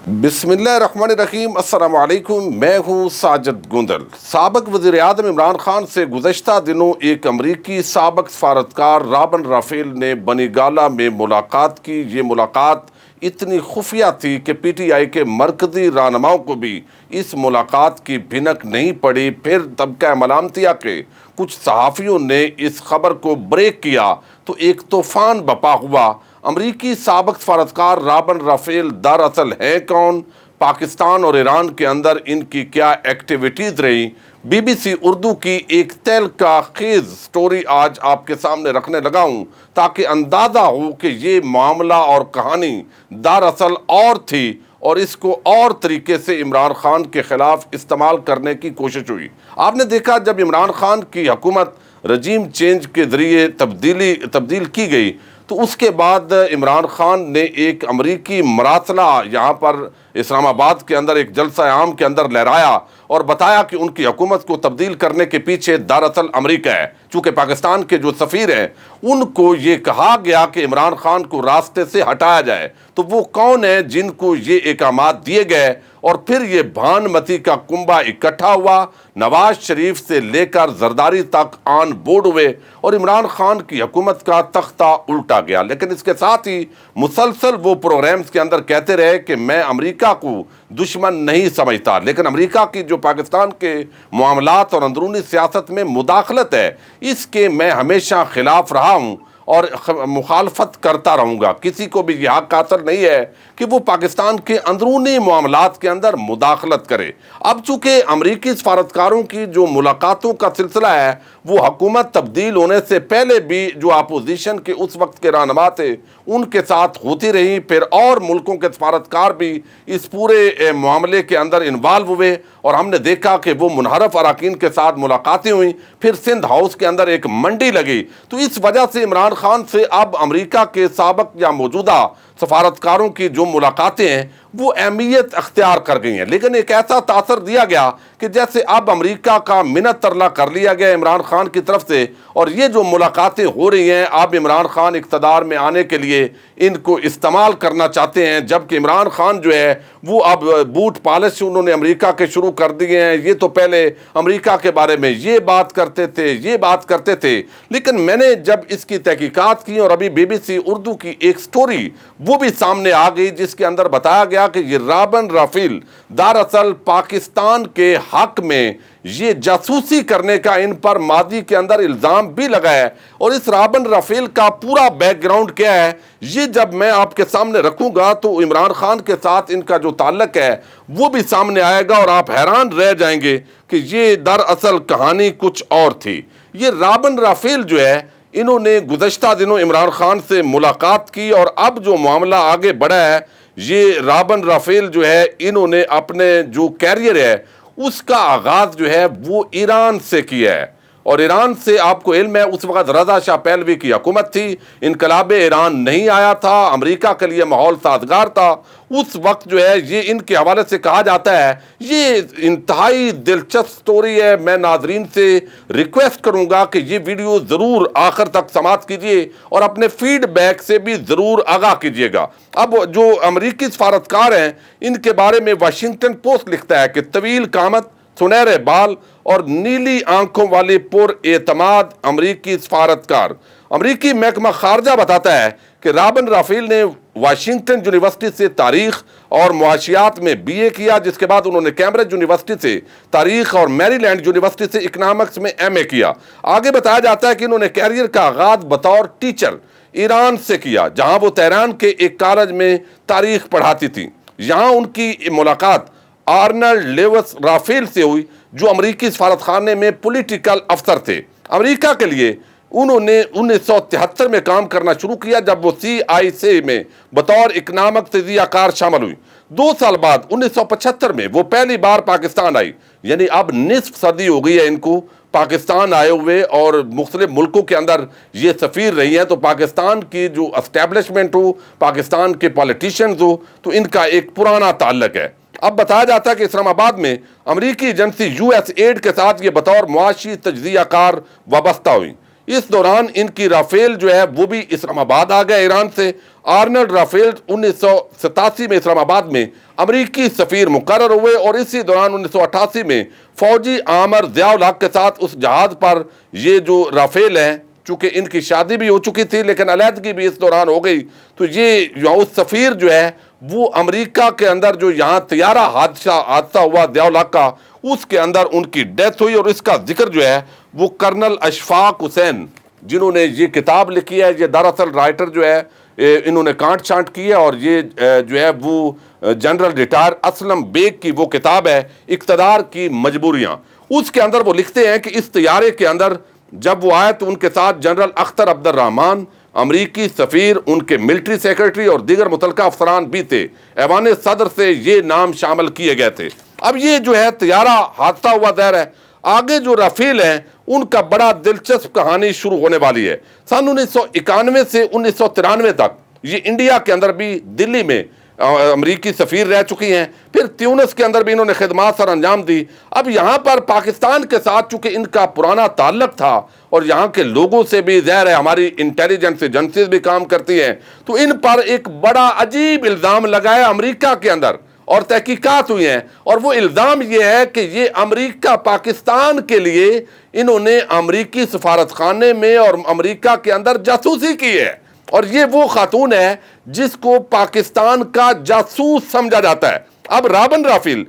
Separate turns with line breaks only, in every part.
بسم اللہ الرحمن الرحیم۔ السلام علیکم، میں ہوں ساجد گوندل۔ سابق وزیر اعظم عمران خان سے گزشتہ دنوں ایک امریکی سابق سفارتکار رابن رافیل نے بنی گالہ میں ملاقات کی۔ یہ ملاقات اتنی خفیہ تھی کہ پی ٹی آئی کے مرکزی رہنماؤں کو بھی اس ملاقات کی بھنک نہیں پڑی۔ پھر طبقہ ملامتیہ کے کچھ صحافیوں نے اس خبر کو بریک کیا تو ایک طوفان برپا ہوا۔ امریکی سابق سفارتکار رابن رافیل دراصل ہیں کون؟ پاکستان اور ایران کے اندر ان کی کیا ایکٹیویٹیز رہی؟ بی بی سی اردو کی ایک تہلکہ خیز سٹوری آج آپ کے سامنے رکھنے لگا ہوں تاکہ اندازہ ہو کہ یہ معاملہ اور کہانی دراصل اور تھی اور اس کو اور طریقے سے عمران خان کے خلاف استعمال کرنے کی کوشش ہوئی۔ آپ نے دیکھا جب عمران خان کی حکومت رجیم چینج کے ذریعے تبدیل کی گئی تو اس کے بعد عمران خان نے ایک امریکی مراسلہ یہاں پر اسلام آباد کے اندر ایک جلسہ عام کے اندر لہرایا اور بتایا کہ ان کی حکومت کو تبدیل کرنے کے پیچھے دراصل امریکہ ہے۔ چونکہ پاکستان کے جو سفیر ہیں ان کو یہ کہا گیا کہ عمران خان کو راستے سے ہٹایا جائے، تو وہ کون ہیں جن کو یہ احکامات دیے گئے؟ اور پھر یہ بھان متی کا کنبہ اکٹھا ہوا، نواز شریف سے لے کر زرداری تک آن بورڈ ہوئے اور عمران خان کی حکومت کا تختہ الٹا گیا۔ لیکن اس کے ساتھ ہی مسلسل وہ پروگرامز کے اندر کہتے رہے کہ میں امریکہ کو دشمن نہیں سمجھتا، لیکن امریکہ کی جو پاکستان کے معاملات اور اندرونی سیاست میں مداخلت ہے اس کے میں ہمیشہ خلاف رہا ہوں اور مخالفت کرتا رہوں گا۔ کسی کو بھی یہ حق حاصل نہیں ہے کہ وہ پاکستان کے اندرونی معاملات کے اندر مداخلت کرے۔ اب چونکہ امریکی سفارتکاروں کی جو ملاقاتوں کا سلسلہ ہے وہ حکومت تبدیل ہونے سے پہلے بھی جو اپوزیشن کے اس وقت کے رہنما تھے ان کے ساتھ ہوتی رہی، پھر اور ملکوں کے سفارتکار بھی اس پورے معاملے کے اندر انوالو ہوئے اور ہم نے دیکھا کہ وہ منحرف اراکین کے ساتھ ملاقاتیں ہوئیں، پھر سندھ ہاؤس کے اندر ایک منڈی لگی۔ تو اس وجہ سے عمران خان سے اب امریکہ کے سابق یا موجودہ سفارتکاروں کی جو ملاقاتیں ہیں وہ اہمیت اختیار کر گئی ہیں۔ لیکن ایک ایسا تاثر دیا گیا کہ جیسے اب امریکہ کا منت ترلا کر لیا گیا عمران خان کی طرف سے، اور یہ جو ملاقاتیں ہو رہی ہیں اب عمران خان اقتدار میں آنے کے لیے ان کو استعمال کرنا چاہتے ہیں، جبکہ عمران خان جو ہے وہ اب بوٹ پالش انہوں نے امریکہ کے شروع کر دیے ہیں۔ یہ تو پہلے امریکہ کے بارے میں یہ بات کرتے تھے لیکن میں نے جب اس کی تحقیقات کی اور ابھی بی بی سی اردو کی ایک سٹوری وہ بھی سامنے آ گئی جس کے اندر بتایا گیا کہ یہ رابن رافیل دراصل پاکستان کے حق میں یہ جاسوسی کرنے کا ان پر ماضی کے اندر الزام بھی لگا ہے، اور اس رابن رافیل کا پورا بیک گراؤنڈ کیا ہے یہ جب میں آپ کے سامنے رکھوں گا تو عمران خان کے ساتھ ان کا جو تعلق ہے وہ بھی سامنے آئے گا اور آپ حیران رہ جائیں گے کہ یہ دراصل کہانی کچھ اور تھی۔ یہ رابن رافیل جو ہے انہوں نے گزشتہ دنوں عمران خان سے ملاقات کی اور اب جو معاملہ آگے بڑھا ہے یہ رابن رافیل جو ہے انہوں نے اپنے جو کیریئر ہے اس کا آغاز جو ہے وہ ایران سے کیا ہے، اور ایران سے آپ کو علم ہے اس وقت رضا شاہ پہلوی کی حکومت تھی، انقلاب ایران نہیں آیا تھا، امریکہ کے لیے ماحول سازگار تھا۔ اس وقت جو ہے یہ ان کے حوالے سے کہا جاتا ہے، یہ انتہائی دلچسپ سٹوری ہے، میں ناظرین سے ریکویسٹ کروں گا کہ یہ ویڈیو ضرور آخر تک سماعت کیجئے اور اپنے فیڈ بیک سے بھی ضرور آگاہ کیجئے گا۔ اب جو امریکی سفارتکار ہیں ان کے بارے میں واشنگٹن پوسٹ لکھتا ہے کہ طویل قامت، سنہرے بال اور نیلی آنکھوں والے پر اعتماد امریکی سفارتکار۔ امریکی محکمہ خارجہ بتاتا ہے کہ رابن رافیل نے واشنگٹن یونیورسٹی سے تاریخ اور معاشیات میں بی اے کیا، جس کے بعد انہوں نے کیمبرج یونیورسٹی سے تاریخ اور میری لینڈ یونیورسٹی سے اکنامکس میں ایم اے کیا۔ آگے بتایا جاتا ہے کہ انہوں نے کیریئر کا آغاز بطور ٹیچر ایران سے کیا، جہاں وہ تہران کے ایک کالج میں تاریخ پڑھاتی تھیں۔ یہاں ان کی ملاقات آرنلڈ لیوس رافیل سے ہوئی جو امریکی سفارتخانے میں پولیٹیکل افسر تھے۔ امریکہ کے لیے انہوں نے 1973 میں کام کرنا شروع کیا جب وہ CIC میں بطور اکنامک تجزیہ کار شامل ہوئی۔ 2 سال بعد 1975 میں وہ پہلی بار پاکستان آئی، یعنی اب نصف صدی ہو گئی ہے ان کو پاکستان آئے ہوئے، اور مختلف ملکوں کے اندر یہ سفیر رہی ہیں۔ تو پاکستان کی جو اسٹیبلشمنٹ ہو، پاکستان کے پالیٹیشنز ہو، تو ان کا ایک پرانا تعلق ہے۔ اب بتایا جاتا ہے کہ اسلام آباد میں امریکی ایجنسی US ایڈ کے ساتھ یہ بطور معاشی تجزیہ کار وابستہ ہوئی۔ اس دوران ان کی رافیل جو ہے وہ بھی اسلام آباد آ گیا ایران سے۔ آرنلڈ رافیل 1987 میں اسلام آباد میں امریکی سفیر مقرر ہوئے، اور اسی دوران 1988 میں فوجی عامر ضیاء الحق کے ساتھ اس جہاز پر یہ جو رافیل ہیں، چونکہ ان کی شادی بھی ہو چکی تھی لیکن علیحدگی بھی اس دوران ہو گئی، تو یہ اس سفیر جو ہے وہ امریکہ کے اندر جو یہاں طیارہ حادثہ ہوا ضیاء الحق کا، اس کے اندر ان کی ڈیتھ ہوئی، اور اس کا ذکر جو ہے وہ کرنل اشفاق حسین جنہوں نے یہ کتاب لکھی ہے، یہ دراصل رائٹر جو ہے انہوں نے کانٹ چانٹ کی ہے، اور یہ جو ہے وہ جنرل ریٹائر اسلم بیگ کی وہ کتاب ہے اقتدار کی مجبوریاں۔ اس کے اندر وہ لکھتے ہیں کہ اس طیارے کے اندر جب وہ آئے تو ان کے ساتھ جنرل اختر عبد الرحمن امریکی سفیر، ان کے ملٹری سیکرٹری اور دیگر متعلقہ افسران بھی تھے۔ ایوان صدر سے یہ نام شامل کیے گئے تھے۔ اب یہ جو ہے طیارہ حادثہ ہوا ظاہر ہے، آگے جو رافیل ہیں ان کا بڑا دلچسپ کہانی شروع ہونے والی ہے۔ سن 1991 سے 1993 تک یہ انڈیا کے اندر بھی دلی میں امریکی سفیر رہ چکی ہیں، پھر تیونس کے اندر بھی انہوں نے خدمات سر انجام دی۔ اب یہاں پر پاکستان کے ساتھ چونکہ ان کا پرانا تعلق تھا اور یہاں کے لوگوں سے بھی ظاہر ہے ہماری انٹیلیجنس ایجنسیز بھی کام کرتی ہیں، تو ان پر ایک بڑا عجیب الزام لگایا امریکہ کے اندر، اور تحقیقات ہوئی ہیں، اور وہ الزام یہ ہے کہ یہ امریکہ پاکستان کے لیے انہوں نے امریکی سفارت خانے میں اور امریکہ کے اندر جاسوسی کی ہے، اور یہ وہ خاتون ہے جس کو پاکستان کا جاسوس سمجھا جاتا ہے۔ اب رابن رافیل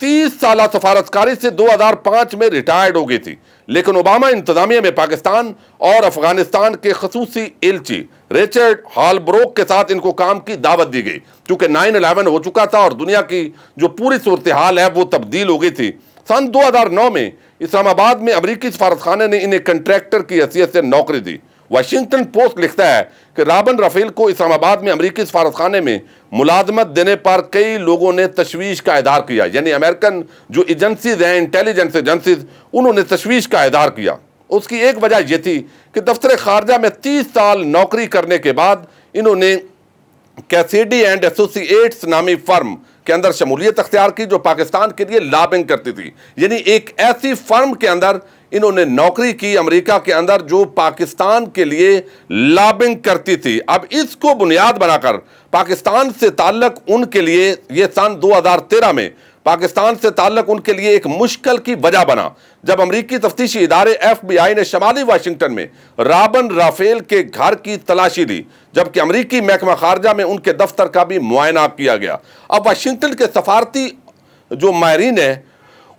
30 سالہ سفارتکاری سے 2005 میں ریٹائرڈ ہو گئی تھی، لیکن اوباما انتظامیہ میں پاکستان اور افغانستان کے خصوصی ایلچی ریچرڈ ہالبروک کے ساتھ ان کو کام کی دعوت دی گئی، کیونکہ 9/11 ہو چکا تھا اور دنیا کی جو پوری صورتحال ہے وہ تبدیل ہو گئی تھی۔ سن 2009 میں اسلام آباد میں امریکی سفارت خانے نے انہیں کنٹریکٹر کی حیثیت سے نوکری دی۔ واشنگٹن پوسٹ لکھتا ہے کہ رابن رافیل کو اسلام آباد میں امریکی سفارت خانے میں ملازمت دینے پر کئی لوگوں نے تشویش کا اظہار کیا، یعنی امریکن جو ایجنسیز ہیں، انٹیلیجنس ایجنسیز، انہوں نے تشویش کا اظہار کیا۔ اس کی ایک وجہ یہ تھی کہ دفتر خارجہ میں 30 سال نوکری کرنے کے بعد انہوں نے کیسیڈی اینڈ ایسوسی ایٹس نامی فرم کے اندر شمولیت اختیار کی جو پاکستان کے لیے لابنگ کرتی تھی، یعنی ایک ایسی فرم کے اندر انہوں نے نوکری کی امریکہ کے اندر جو پاکستان کے لیے لابنگ کرتی تھی۔ اب اس کو بنیاد بنا کر پاکستان سے تعلق ان کے لیے یہ سن 2013 میں پاکستان سے تعلق ان کے لیے ایک مشکل کی وجہ بنا، جب امریکی تفتیشی ادارے FBI نے شمالی واشنگٹن میں رابن رافیل کے گھر کی تلاشی لی، جبکہ امریکی محکمہ خارجہ میں ان کے دفتر کا بھی معائنہ کیا گیا۔ اب واشنگٹن کے سفارتی جو ماہرین ہیں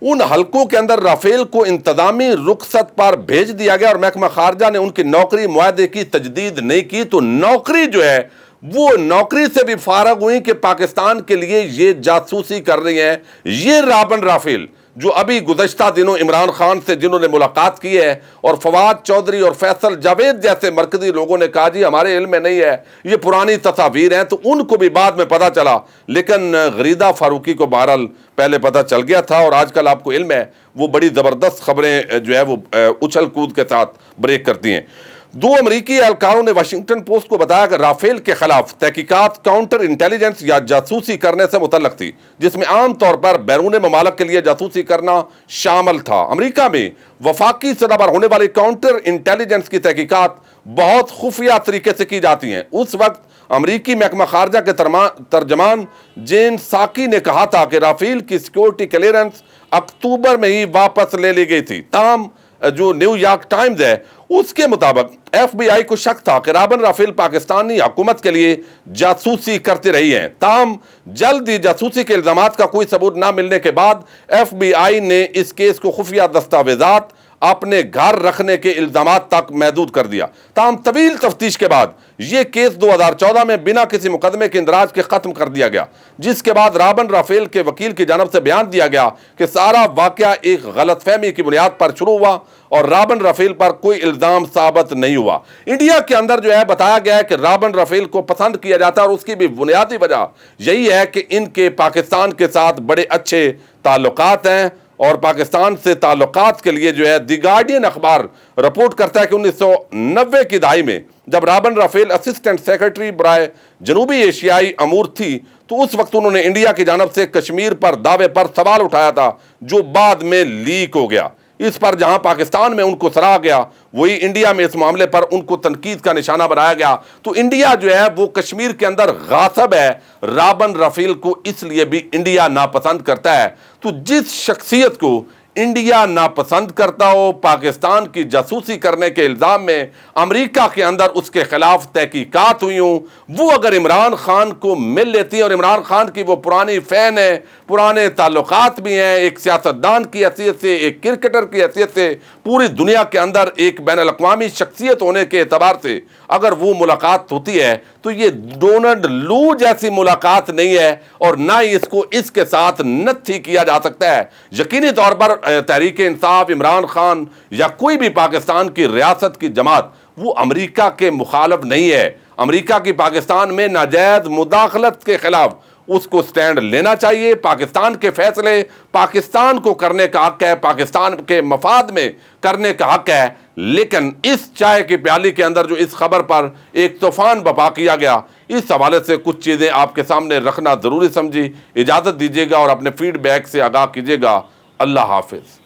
ان حلقوں کے اندر رافیل کو انتظامی رخصت پر بھیج دیا گیا، اور محکمہ خارجہ نے ان کی نوکری معاہدے کی تجدید نہیں کی، تو نوکری جو ہے وہ نوکری سے بھی فارغ ہوئی کہ پاکستان کے لیے یہ جاسوسی کر رہی ہیں۔ یہ رابن رافیل جو ابھی گزشتہ دنوں عمران خان سے جنہوں نے ملاقات کی ہے، اور فواد چودھری اور فیصل جاوید جیسے مرکزی لوگوں نے کہا جی ہمارے علم میں نہیں ہے، یہ پرانی تصاویر ہیں، تو ان کو بھی بعد میں پتہ چلا، لیکن غریدہ فاروقی کو بہرحال پہلے پتہ چل گیا تھا، اور آج کل آپ کو علم ہے وہ بڑی زبردست خبریں جو ہے وہ اچھل کود کے ساتھ بریک کرتی ہیں۔ 2 امریکی اہلکاروں نے واشنگٹن پوسٹ کو بتایا کہ رافیل کے خلاف تحقیقات کاؤنٹر انٹیلیجنس یا جاسوسی کرنے سے متعلق تھی، جس میں عام طور پر بیرون ممالک کے لیے جاسوسی کرنا شامل تھا۔ امریکہ میں وفاقی سطح پر ہونے والی کاؤنٹر انٹیلیجنس کی تحقیقات بہت خفیہ طریقے سے کی جاتی ہیں۔ اس وقت امریکی محکمہ خارجہ کے ترجمان جین ساکی نے کہا تھا کہ رافیل کی سیکیورٹی کلیئرنس اکتوبر میں ہی واپس لے لی گئی تھی۔ تاہم جو نیو یارک ٹائمز ہے اس کے مطابق FBI کو شک تھا کہ رابن رافیل پاکستانی حکومت کے لیے جاسوسی کرتے رہی ہیں۔ تاہم جلد ہی جاسوسی کے الزامات کا کوئی ثبوت نہ ملنے کے بعد FBI نے اس کیس کو خفیہ دستاویزات اپنے گھر رکھنے کے الزامات تک محدود کر دیا۔ تاہم طویل تفتیش کے بعد یہ کیس 2014 میں بنا کسی مقدمے کے اندراج کے ختم کر دیا گیا، جس کے بعد رابن رافیل کے وکیل کی جانب سے بیان دیا گیا کہ سارا واقعہ ایک غلط فہمی کی بنیاد پر شروع ہوا اور رابن رافیل پر کوئی الزام ثابت نہیں ہوا۔ انڈیا کے اندر جو ہے بتایا گیا ہے کہ رابن رافیل کو پسند کیا جاتا ہے، اور اس کی بھی بنیادی وجہ یہی ہے کہ ان کے پاکستان کے ساتھ بڑے اچھے تعلقات ہیں، اور پاکستان سے تعلقات کے لیے جو ہے دی گارڈین اخبار رپورٹ کرتا ہے کہ 1990 کی دہائی میں جب رابن رافیل اسسٹنٹ سیکرٹری برائے جنوبی ایشیائی امور تھی، تو اس وقت انہوں نے انڈیا کی جانب سے کشمیر پر دعوے پر سوال اٹھایا تھا جو بعد میں لیک ہو گیا۔ اس پر جہاں پاکستان میں ان کو سراہا گیا وہی انڈیا میں اس معاملے پر ان کو تنقید کا نشانہ بنایا گیا۔ تو انڈیا جو ہے وہ کشمیر کے اندر غاصب ہے۔ رابن رافیل کو اس لیے بھی انڈیا ناپسند کرتا ہے۔ تو جس شخصیت کو انڈیا ناپسند کرتا ہو، پاکستان کی جاسوسی کرنے کے الزام میں امریکہ کے اندر اس کے خلاف تحقیقات ہوئی ہوں، وہ اگر عمران خان کو مل لیتی ہیں، اور عمران خان کی وہ پرانی فین ہے، پرانے تعلقات بھی ہیں، ایک سیاستدان کی حیثیت سے، ایک کرکٹر کی حیثیت سے، پوری دنیا کے اندر ایک بین الاقوامی شخصیت ہونے کے اعتبار سے اگر وہ ملاقات ہوتی ہے تو یہ ڈونلڈ لو جیسی ملاقات نہیں ہے، اور نہ ہی اس کو اس کے ساتھ نتھی کیا جا سکتا ہے۔ یقینی طور پر تحریک انصاف، عمران خان یا کوئی بھی پاکستان کی ریاست کی جماعت وہ امریکہ کے مخالف نہیں ہے۔ امریکہ کی پاکستان میں ناجائز مداخلت کے خلاف اس کو سٹینڈ لینا چاہیے۔ پاکستان کے فیصلے پاکستان کو کرنے کا حق ہے، پاکستان کے مفاد میں کرنے کا حق ہے، لیکن اس چائے کی پیالی کے اندر جو اس خبر پر ایک طوفان برپا کیا گیا، اس حوالے سے کچھ چیزیں آپ کے سامنے رکھنا ضروری سمجھی۔ اجازت دیجیے گا اور اپنے فیڈ بیک سے آگاہ کیجیے گا۔ اللہ حافظ۔